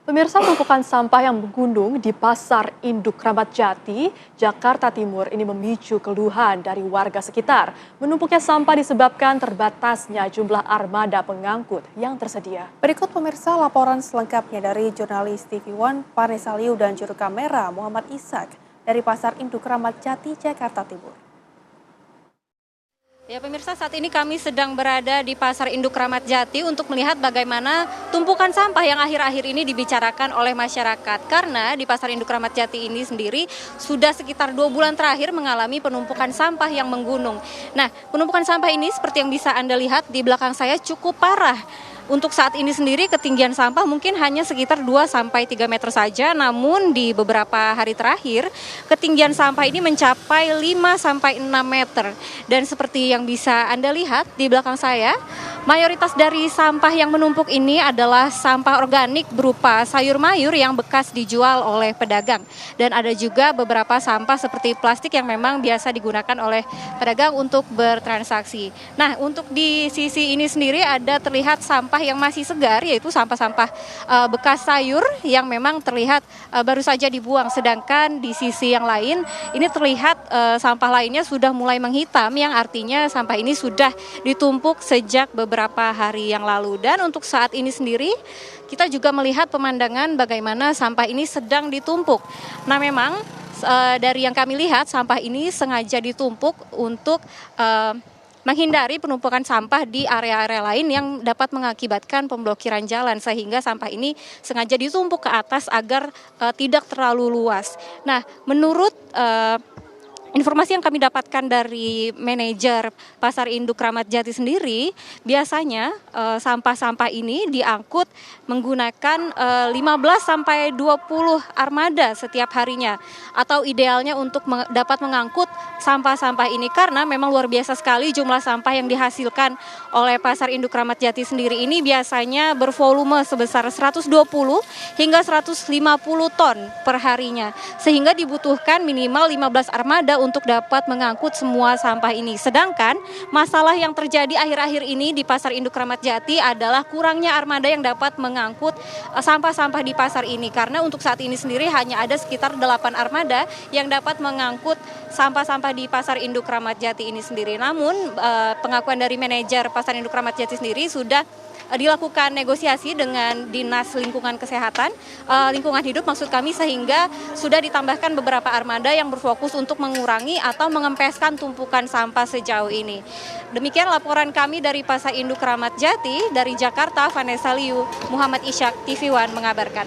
Pemirsa, tumpukan sampah yang menggunung di Pasar Induk Kramat Jati, Jakarta Timur ini memicu keluhan dari warga sekitar. Menumpuknya sampah disebabkan terbatasnya jumlah armada pengangkut yang tersedia. Berikut pemirsa laporan selengkapnya dari jurnalis TV One, Vanessa Liu dan juru kamera Muhammad Ishak dari Pasar Induk Kramat Jati, Jakarta Timur. Ya pemirsa, saat ini kami sedang berada di Pasar Induk Kramat Jati untuk melihat bagaimana tumpukan sampah yang akhir-akhir ini dibicarakan oleh masyarakat. Karena di Pasar Induk Kramat Jati ini sendiri sudah sekitar 2 bulan terakhir mengalami penumpukan sampah yang menggunung. Nah, penumpukan sampah ini seperti yang bisa Anda lihat di belakang saya cukup parah. Untuk saat ini sendiri ketinggian sampah mungkin hanya sekitar 2-3 meter saja, namun di beberapa hari terakhir ketinggian sampah ini mencapai 5-6 meter. Dan seperti yang bisa Anda lihat di belakang saya, mayoritas dari sampah yang menumpuk ini adalah sampah organik berupa sayur mayur yang bekas dijual oleh pedagang. Dan ada juga beberapa sampah seperti plastik yang memang biasa digunakan oleh pedagang untuk bertransaksi. Nah, untuk di sisi ini sendiri ada terlihat sampah yang masih segar, yaitu sampah-sampah bekas sayur yang memang terlihat baru saja dibuang. Sedangkan di sisi yang lain ini terlihat sampah lainnya sudah mulai menghitam, yang artinya sampah ini sudah ditumpuk sejak beberapa hari yang lalu. Dan untuk saat ini sendiri kita juga melihat pemandangan bagaimana sampah ini sedang ditumpuk. Nah, memang dari yang kami lihat sampah ini sengaja ditumpuk untuk menghindari penumpukan sampah di area-area lain yang dapat mengakibatkan pemblokiran jalan, sehingga sampah ini sengaja ditumpuk ke atas agar tidak terlalu luas. Nah, menurut informasi yang kami dapatkan dari manajer Pasar Induk Kramat Jati sendiri, biasanya sampah-sampah ini diangkut menggunakan 15-20 armada setiap harinya, atau idealnya untuk dapat mengangkut sampah-sampah ini, karena memang luar biasa sekali jumlah sampah yang dihasilkan oleh Pasar Induk Kramat Jati sendiri ini biasanya bervolume sebesar 120 hingga 150 ton per harinya, sehingga dibutuhkan minimal 15 armada untuk dapat mengangkut semua sampah ini. Sedangkan masalah yang terjadi akhir-akhir ini di Pasar Induk Kramat Jati adalah kurangnya armada yang dapat mengangkut sampah-sampah di pasar ini, karena untuk saat ini sendiri hanya ada sekitar 8 armada yang dapat mengangkut sampah-sampah di Pasar Induk Kramat Jati ini sendiri. Namun pengakuan dari manajer Pasar Induk Kramat Jati sendiri sudah dilakukan negosiasi dengan Dinas Lingkungan Kesehatan, Lingkungan Hidup maksud kami, sehingga sudah ditambahkan beberapa armada yang berfokus untuk mengurangi atau mengempeskan tumpukan sampah sejauh ini. Demikian laporan kami dari Pasar Induk Kramat Jati. Dari Jakarta, Vanessa Liu, Muhammad Ishak, TV One mengabarkan.